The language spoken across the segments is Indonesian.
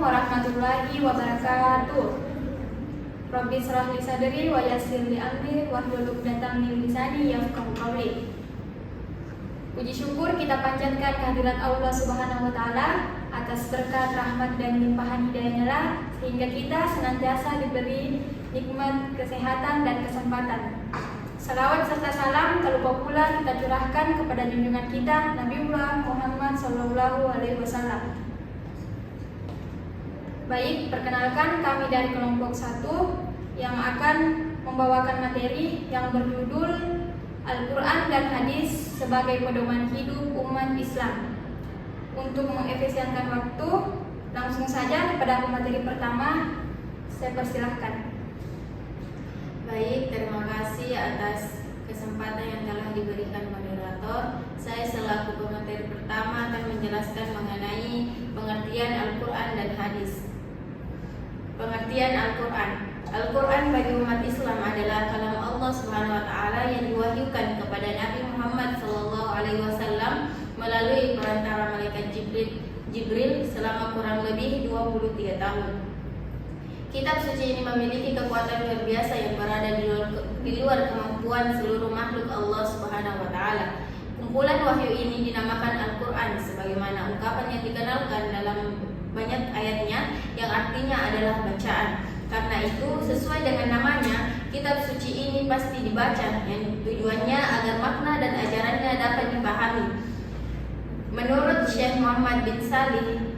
warahmatullahi wabarakatuh. Rabbi shrah li sadri wa yassir li amri wahlul 'uqdatam min lisani yafqahu qawli. Puji syukur kita panjatkan kehadirat Allah Subhanahu wa taala atas berkat, rahmat dan limpahan hidayah-Nya lah, sehingga kita senantiasa diberi nikmat kesehatan dan kesempatan. Salawat serta salam tak lupa pula kita curahkan kepada junjungan kita Nabiullah Muhammad SAW. Baik, perkenalkan kami dari kelompok 1 yang akan membawakan materi yang berjudul Al-Quran dan Hadis sebagai pedoman hidup umat Islam. Untuk mengefisienkan waktu, langsung saja kepada pemateri pertama, saya persilahkan. Baik, terima kasih atas kesempatan yang telah diberikan moderator. Saya selaku pemateri pertama akan menjelaskan mengenai pengertian Al-Quran dan Hadis. Pengertian Al-Quran. Al-Quran bagi umat Islam adalah kalam Allah Subhanahu wa taala yang diwahyukan kepada Nabi Muhammad SAW melalui perantara malaikat Jibril selama kurang lebih 23 tahun. Kitab suci ini memiliki kekuatan luar biasa yang berada di luar kemampuan seluruh makhluk Allah Subhanahu wa taala. Kumpulan wahyu ini dinamakan Al-Quran sebagaimana ungkapan yang dikenalkan dalam banyak ayatnya yang artinya adalah bacaan. Karena itu, sesuai dengan namanya, kitab suci ini pasti dibaca, yang tujuannya agar makna dan ajarannya dapat dipahami. Menurut Syekh Muhammad bin Salih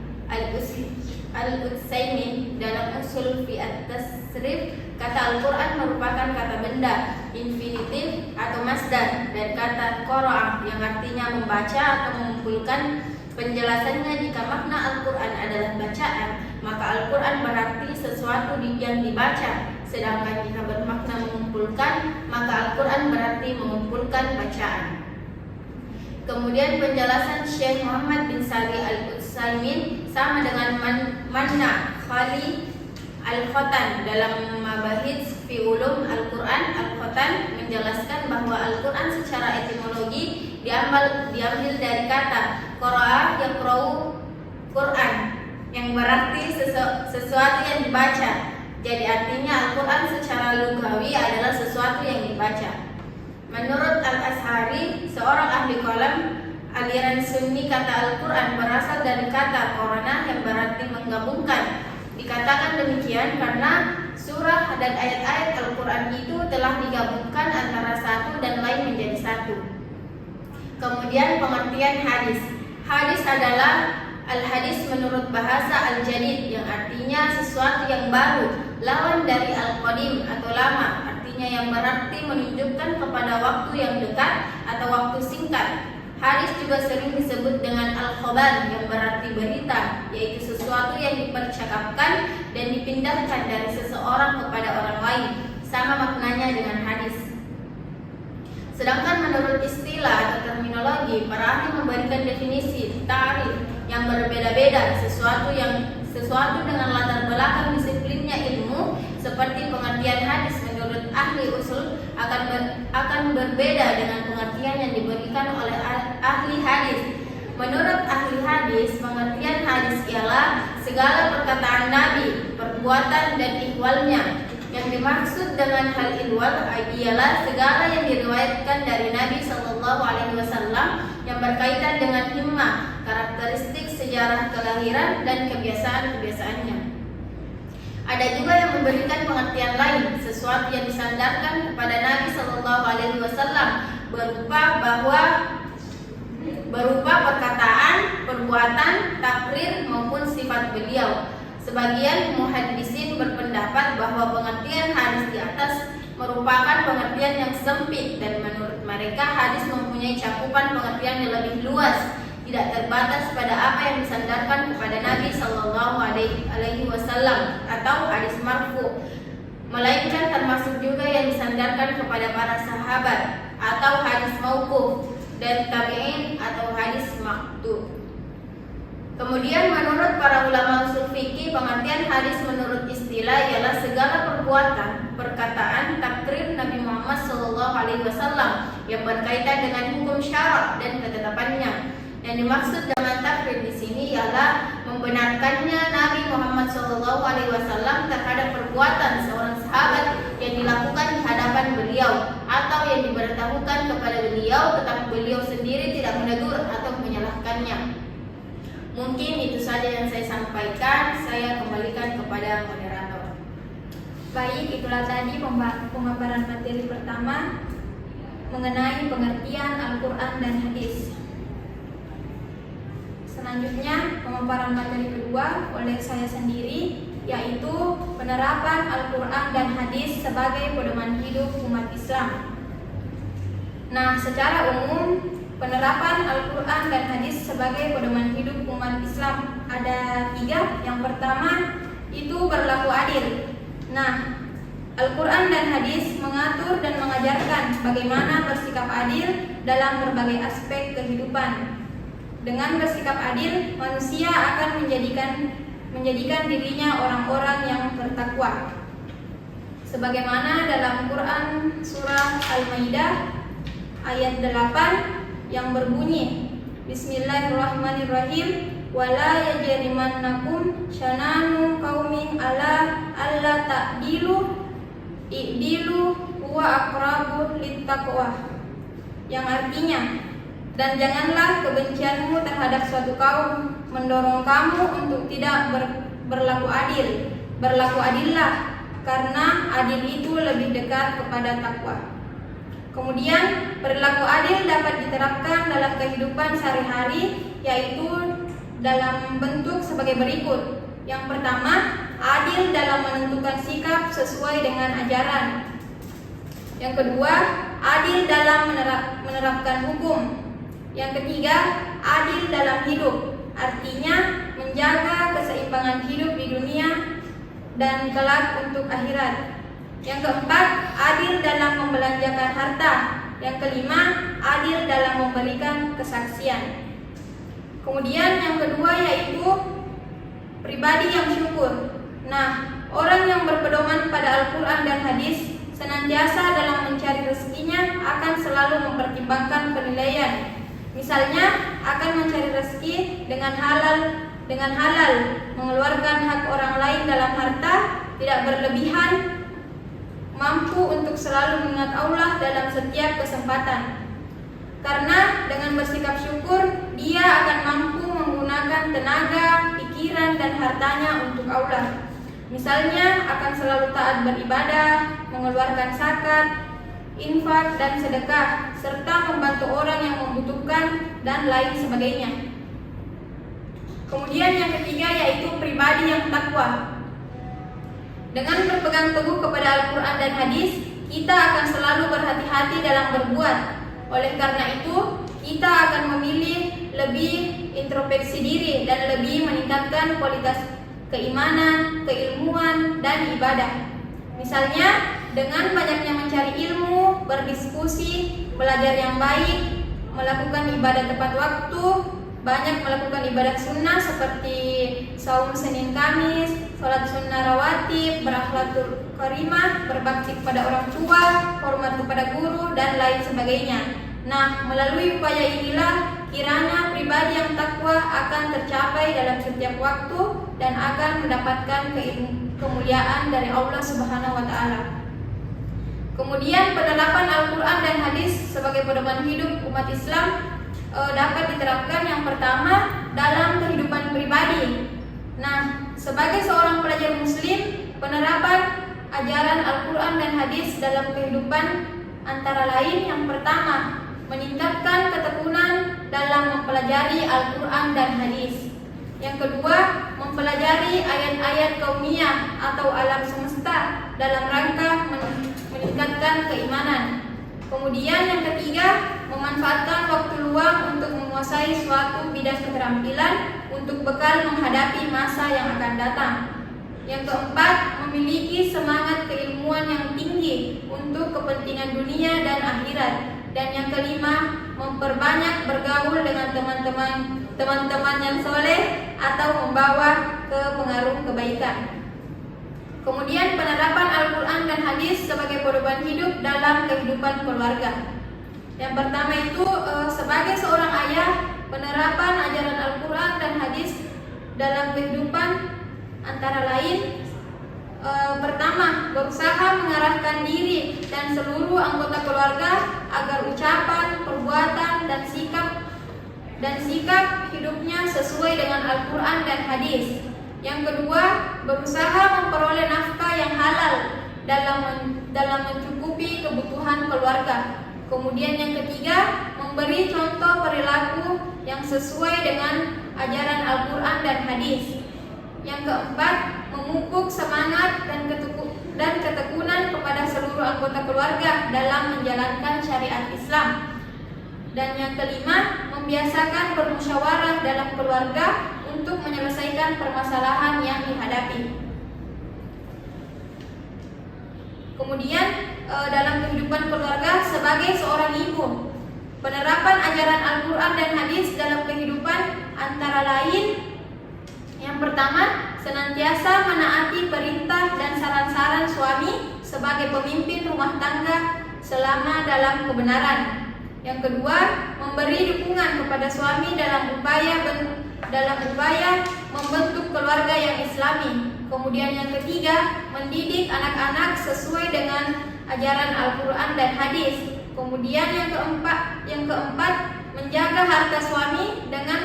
Al-Utsaimin dalam Usul fi at-Tasrif, kata Al-Quran merupakan kata benda, infinitif atau masdar, dan kata qara'a yang artinya membaca atau mengumpulkan. Penjelasannya, jika makna Al-Quran adalah bacaan, maka Al-Quran berarti sesuatu yang dibaca. Sedangkan jika bermakna mengumpulkan, maka Al-Quran berarti mengumpulkan bacaan. Kemudian penjelasan Syekh Muhammad bin Salih Al-Utsaimin sama dengan Manna Khali Al-Khotan dalam Mabahith fi Ulum Al-Quran. Al-Khotan menjelaskan bahwa Al-Quran secara etimologi diambil dari kata Qara'a yaqra'u Quran, yang berarti sesuatu yang dibaca. Jadi artinya Al-Quran secara lugawi adalah sesuatu yang dibaca. Menurut Al-Ash'ari, seorang ahli kalam aliran Sunni, kata Al-Quran berasal dari kata Qurana yang berarti menggabungkan. Dikatakan demikian karena surah dan ayat-ayat Al-Quran itu telah digabungkan antara satu dan lain menjadi satu. Kemudian pengertian hadis. Hadis adalah al-hadis menurut bahasa al-jadid yang artinya sesuatu yang baru, lawan dari al-qadim atau lama, artinya yang berarti menunjukkan kepada waktu yang dekat atau waktu singkat. Hadis juga sering disebut dengan al-khabar yang berarti berita, yaitu sesuatu yang dipercakapkan dan dipindahkan dari seseorang kepada orang lain. Sama maknanya dengan hadis. Sedangkan menurut istilah atau terminologi, para ahli memberikan definisi ta'rif yang berbeda-beda sesuatu dengan latar belakang disiplinnya ilmu. Seperti pengertian hadis menurut ahli usul akan berbeda dengan pengertian yang diberikan oleh ahli hadis. Menurut ahli hadis, pengertian hadis ialah segala perkataan Nabi, perbuatan dan ihwalnya. Yang dimaksud dengan hal ihwal ialah segala yang diriwayatkan dari Nabi SAW yang berkaitan dengan himmah, karakteristik sejarah kelahiran dan kebiasaan-kebiasaannya. Ada juga yang memberikan pengertian lain, sesuatu yang disandarkan kepada Nabi SAW berupa perkataan, perbuatan, takrir maupun sifat beliau. Sebagian muhaddisin berpendapat bahwa pengertian hadis di atas merupakan pengertian yang sempit, dan menurut mereka hadis mempunyai cakupan pengertian yang lebih luas, tidak terbatas pada apa yang disandarkan kepada Nabi SAW atau hadis marfu, melainkan termasuk juga yang disandarkan kepada para sahabat atau hadis mauquf dan tabi'in atau hadis maqtu'. Kemudian menurut para ulama usul fikih, pengertian hadis menurut istilah ialah segala perbuatan, perkataan, takrir Nabi Muhammad SAW yang berkaitan dengan hukum syarak dan ketetapannya. Yang dimaksud dengan takrir di sini ialah membenarkannya Nabi Muhammad SAW terhadap perbuatan seorang sahabat yang dilakukan di hadapan beliau atau yang diberitahukan kepada beliau, tetapi beliau sendiri tidak menegur atau menyalahkannya. Mungkin itu saja yang saya sampaikan. Saya kembalikan kepada moderator. Baik, itulah tadi pemaparan materi pertama mengenai pengertian Al-Quran dan Hadis. Selanjutnya, pemaparan materi kedua oleh saya sendiri, yaitu penerapan Al-Quran dan Hadis sebagai pedoman hidup umat Islam. Nah, secara umum, penerapan Al-Quran dan Hadis sebagai pedoman hidup umat Islam ada 3. Yang pertama, itu berlaku adil. Nah, Al-Quran dan Hadis mengatur dan mengajarkan bagaimana bersikap adil dalam berbagai aspek kehidupan. Dengan bersikap adil, manusia akan menjadikan dirinya orang-orang yang bertakwa. Sebagaimana dalam Quran surah Al-Maidah ayat 8 yang berbunyi, Bismillahirrahmanirrahim, wala yajrimannakum syananu qaumin ala alla ta'dilu i'dilu huwa aqrabu littaqwa, yang artinya, dan janganlah kebencianmu terhadap suatu kaum mendorong kamu untuk tidak berlaku adil. Berlaku adillah, karena adil itu lebih dekat kepada takwa. Kemudian, perilaku adil dapat diterapkan dalam kehidupan sehari-hari, yaitu dalam bentuk sebagai berikut. Yang pertama, adil dalam menentukan sikap sesuai dengan ajaran. Yang kedua, adil dalam menerapkan hukum. Yang ketiga, adil dalam hidup, artinya menjaga keseimbangan hidup di dunia dan kelak untuk akhirat. Yang keempat, adil dalam membelanjakan harta. Yang kelima, adil dalam memberikan kesaksian. Kemudian yang kedua yaitu pribadi yang syukur. Nah, orang yang berpedoman pada Al-Quran dan Hadis senantiasa dalam mencari rezekinya akan selalu mempertimbangkan penilaian. Misalnya, akan mencari rezeki dengan halal, mengeluarkan hak orang lain dalam harta, tidak berlebihan, mampu untuk selalu mengingat Allah dalam setiap kesempatan. Karena dengan bersikap syukur, dia akan mampu menggunakan tenaga, pikiran, dan hartanya untuk Allah. Misalnya, akan selalu taat beribadah, mengeluarkan zakat, infak dan sedekah, serta membantu orang yang membutuhkan dan lain sebagainya. Kemudian yang ketiga yaitu pribadi yang takwa. Dengan berpegang teguh kepada Al-Quran dan Hadis, kita akan selalu berhati-hati dalam berbuat. Oleh karena itu, kita akan memilih lebih introspeksi diri dan lebih meningkatkan kualitas keimanan, keilmuan, dan ibadah. Misalnya, dengan banyaknya mencari ilmu, berdiskusi, belajar yang baik, melakukan ibadah tepat waktu, banyak melakukan ibadah sunnah seperti saum Senin Kamis, sholat sunnah rawatib, berakhlakul karimah, berbakti kepada orang tua, hormat kepada guru, dan lain sebagainya. Nah, melalui upaya inilah kiranya pribadi yang takwa akan tercapai dalam setiap waktu dan akan mendapatkan kemuliaan dari Allah Subhanahu wa Ta'ala. Kemudian penerapan Al-Quran dan Hadis sebagai pedoman hidup umat Islam dapat diterapkan yang pertama dalam kehidupan pribadi. Nah, sebagai seorang pelajar muslim, penerapan ajaran Al-Quran dan Hadis dalam kehidupan antara lain yang pertama, meningkatkan ketekunan dalam mempelajari Al-Quran dan Hadis. Yang kedua, mempelajari ayat-ayat kauniyah atau alam semesta dalam rangka meningkatkan keimanan. Kemudian yang ketiga, memanfaatkan waktu luang untuk menguasai suatu bidang keterampilan untuk bekal menghadapi masa yang akan datang. Yang keempat, memiliki semangat keilmuan yang tinggi untuk kepentingan dunia dan akhirat. Dan yang kelima, memperbanyak bergaul dengan teman-teman yang soleh atau membawa ke pengaruh kebaikan. Kemudian penerapan Al-Quran dan Hadis sebagai pedoman hidup dalam kehidupan keluarga. Yang pertama itu sebagai seorang ayah, penerapan ajaran Al-Quran dan hadis dalam kehidupan antara lain pertama, berusaha mengarahkan diri dan seluruh anggota keluarga agar ucapan, perbuatan, dan sikap hidupnya sesuai dengan Al-Quran dan hadis. Yang kedua, berusaha memperoleh nafkah yang halal dalam mencukupi kebutuhan keluarga. Kemudian yang ketiga, memberi contoh perilaku yang sesuai dengan ajaran Al-Quran dan hadis. Yang keempat, memupuk semangat dan ketekunan kepada seluruh anggota keluarga dalam menjalankan syariat Islam. Dan yang kelima, membiasakan bermusyawarah dalam keluarga untuk menyelesaikan permasalahan yang dihadapi. Kemudian dalam kehidupan keluarga sebagai seorang ibu, penerapan ajaran Al-Quran dan hadis dalam kehidupan antara lain: yang pertama, senantiasa menaati perintah dan saran-saran suami sebagai pemimpin rumah tangga selama dalam kebenaran. Yang kedua, memberi dukungan kepada suami dalam upaya membentuk keluarga yang islami. Kemudian yang ketiga, mendidik anak-anak sesuai dengan ajaran Al-Quran dan hadis. Kemudian yang keempat, menjaga harta suami dengan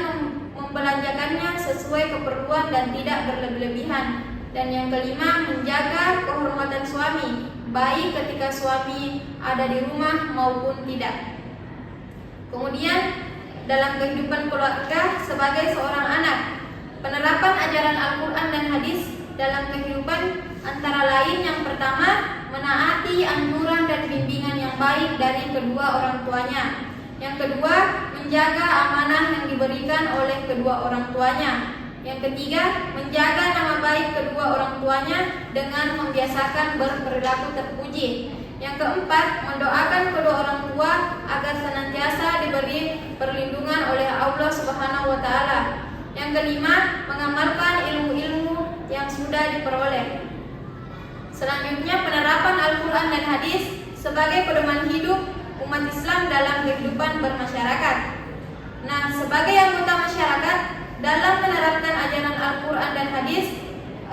membelanjakannya sesuai keperluan dan tidak berlebihan. Dan yang kelima, menjaga kehormatan suami, baik ketika suami ada di rumah maupun tidak. Kemudian dalam kehidupan keluarga sebagai seorang anak, penerapan ajaran Al-Quran dan hadis dalam kehidupan antara lain: yang pertama, menaati anjuran dan bimbingan yang baik dari kedua orang tuanya. Yang kedua, menjaga amanah yang diberikan oleh kedua orang tuanya. Yang ketiga, menjaga nama baik kedua orang tuanya dengan membiasakan berperilaku terpuji. Yang keempat, mendoakan kedua orang tua agar senantiasa diberi perlindungan oleh Allah Subhanahu wa Ta'ala. Yang kelima, mengamalkan ilmu-ilmu yang sudah diperoleh. Selanjutnya, penerapan Al-Quran dan hadis sebagai pedoman hidup umat Islam dalam kehidupan bermasyarakat. Nah, sebagai anggota masyarakat dalam menerapkan ajaran Al-Quran dan hadis,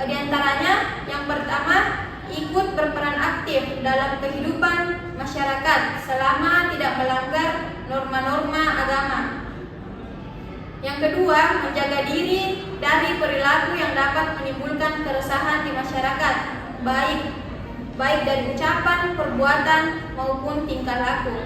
diantaranya yang pertama, ikut berperan aktif dalam kehidupan masyarakat selama tidak melanggar norma-norma agama. Yang kedua, menjaga diri dari perilaku yang dapat menimbulkan keresahan di masyarakat, baik dari ucapan, perbuatan, maupun tingkah laku.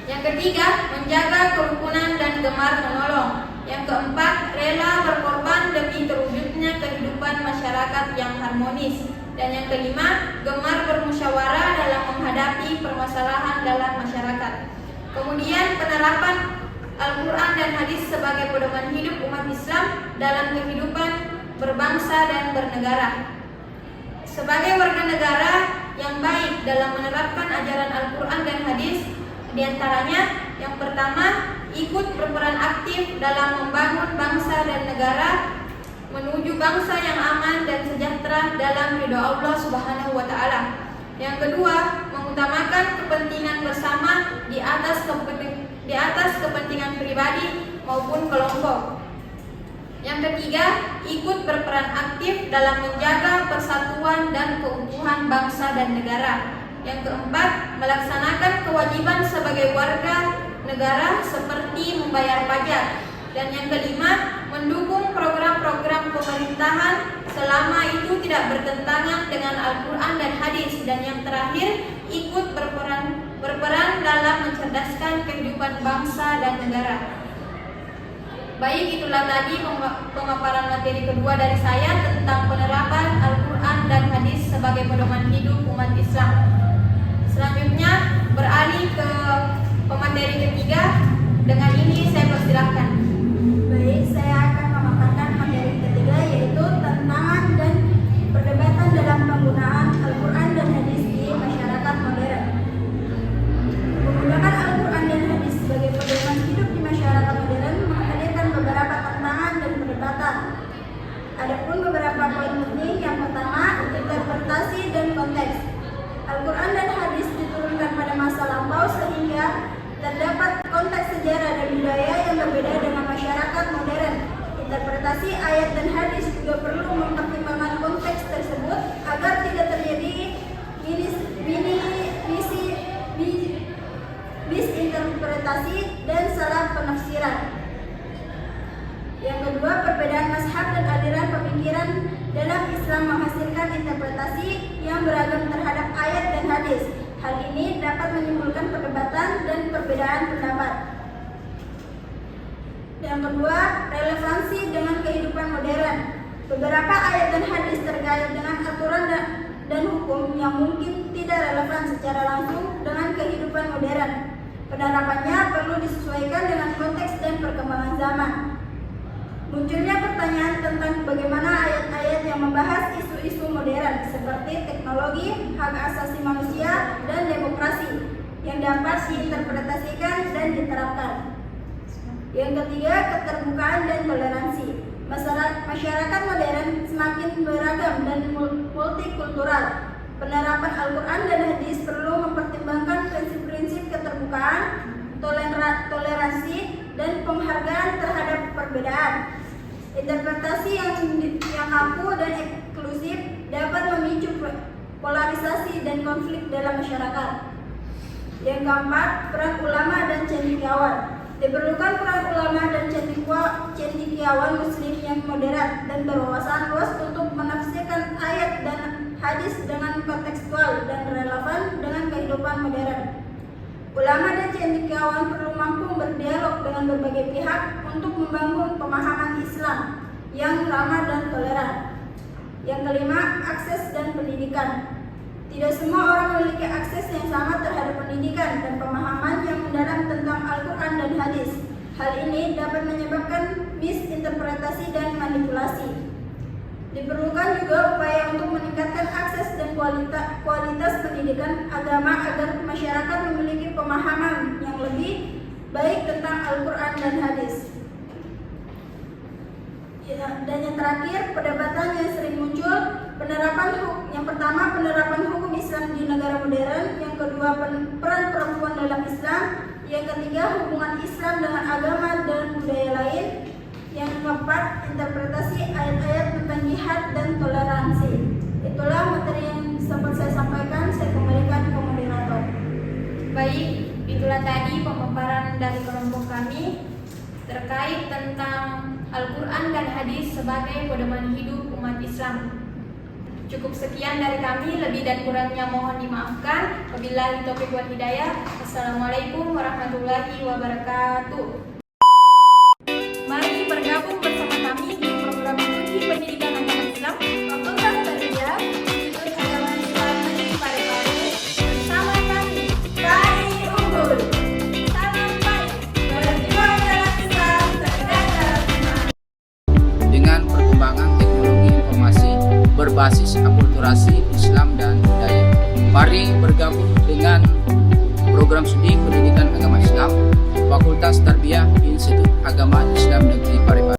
Yang ketiga, menjaga kerukunan dan gemar menolong. Yang keempat, rela berkorban demi terwujudnya kehidupan masyarakat yang harmonis. Dan yang kelima, gemar bermusyawarah dalam menghadapi permasalahan dalam masyarakat. Kemudian penerapan Al-Quran dan hadis sebagai pedoman hidup umat Islam dalam kehidupan berbangsa dan bernegara. Sebagai warga negara yang baik dalam menerapkan ajaran Al-Quran dan hadis, diantaranya yang pertama, ikut berperan aktif dalam membangun bangsa dan negara menuju bangsa yang aman dan sejahtera dalam ridho Allah Subhanahu wa Ta'ala. Yang kedua, mengutamakan kepentingan bersama di atas kepentingan pribadi maupun kelompok. Yang ketiga, ikut berperan aktif dalam menjaga persatuan dan keutuhan bangsa dan negara. Yang keempat, melaksanakan kewajiban sebagai warga negara seperti membayar pajak. Dan yang kelima, mendukung program-program pemerintahan selama itu tidak bertentangan dengan Al-Quran dan hadis. Dan yang terakhir, ikut berperan dalam mencerdaskan kehidupan bangsa dan negara. Baik, itulah tadi pemaparan materi kedua dari saya tentang penerapan Al-Quran dan hadis sebagai pedoman hidup umat Islam. Selanjutnya beralih ke pemateri ketiga. Dengan ini saya persilahkan. Baik, saya akan memaparkan materi ketiga, yaitu tantangan dan perdebatan dalam penggunaan Al-Quran dan hadis di masyarakat modern. Menggunakan Al-Quran dan hadis sebagai pedoman hidup di masyarakat modern menghadirkan beberapa tantangan dan perdebatan. Adapun beberapa poin penting. Yang pertama, interpretasi dan konteks. Al-Quran dan hadis diturunkan pada masa lampau sehingga terdapat konteks sejarah dan budaya yang berbeda Islam menghasilkan interpretasi yang beragam terhadap ayat dan hadis. Hal ini dapat menimbulkan perdebatan dan perbedaan pendapat. Yang kedua, relevansi dengan kehidupan modern. Beberapa ayat dan hadis terkait dengan aturan dan hukum yang mungkin tidak relevan secara langsung dengan kehidupan modern. Penerapannya perlu disesuaikan dengan konteks dan perkembangan zaman. Munculnya pertanyaan tentang bagaimana ayat-ayat yang membahas isu-isu modern seperti teknologi, hak asasi manusia, dan demokrasi yang dapat diinterpretasikan dan diterapkan. Yang ketiga, keterbukaan dan toleransi. Masyarakat modern semakin beragam dan multikultural. Penerapan Al-Quran dan hadis perlu mempertimbangkan prinsip-prinsip keterbukaan, toleransi, dan penghargaan terhadap perbedaan. Interpretasi yang kaku dan eksklusif dapat memicu polarisasi dan konflik dalam masyarakat. Yang keempat, peran ulama dan cendekiawan. Diperlukan peran ulama dan cendekiawan muslim yang moderat dan berwawasan luas untuk menafsirkan ayat dan hadis dengan kontekstual dan relevan dengan kehidupan modern. Ulama dan cendekiawan perlu mampu berdialog dengan berbagai pihak untuk membangun pemahaman Islam yang ramah dan toleran. Yang kelima, akses dan pendidikan. Tidak semua orang memiliki akses yang sama terhadap pendidikan dan pemahaman yang mendalam tentang Al-Quran dan hadis. Hal ini dapat menyebabkan misinterpretasi dan manipulasi. Diperlukan juga upaya untuk meningkatkan akses dan kualitas pendidikan agama agar masyarakat memiliki pemahaman yang lebih baik tentang Al-Quran dan hadis. Dan yang terakhir, perdebatan yang sering muncul, yang pertama penerapan hukum Islam di negara modern, yang kedua peran perempuan dalam Islam, yang ketiga hubungan Islam dengan agama dan budaya lain, yang keempat interpretasi ayat-ayat tentang jihad dan toleransi. Itulah materi yang sempat saya sampaikan. Saya kembalikan ke moderator. Baik, itulah tadi pemaparan dari kelompok kami terkait tentang Al-Quran dan hadis sebagai pedoman hidup umat Islam. Cukup sekian dari kami, lebih dan kurangnya mohon dimaafkan. Wabillahi taufiq wal hidayah. Assalamualaikum warahmatullahi wabarakatuh. Mari bergabung bersama kami di program studi pendidikan agama Islam Fakultas Tarbiyah Institut Agama Islam Negeri Parepare bersama kami KAI Unggul. Salam baik, berjuang dalam Islam, tegak dalam iman. Dengan perkembangan teknologi informasi berbasis akulturasi Islam dan budaya. Mari bergabung dengan program studi pendidikan agama Islam Fakultas Tarbiyah Institut Agama Islam Negeri Parepare.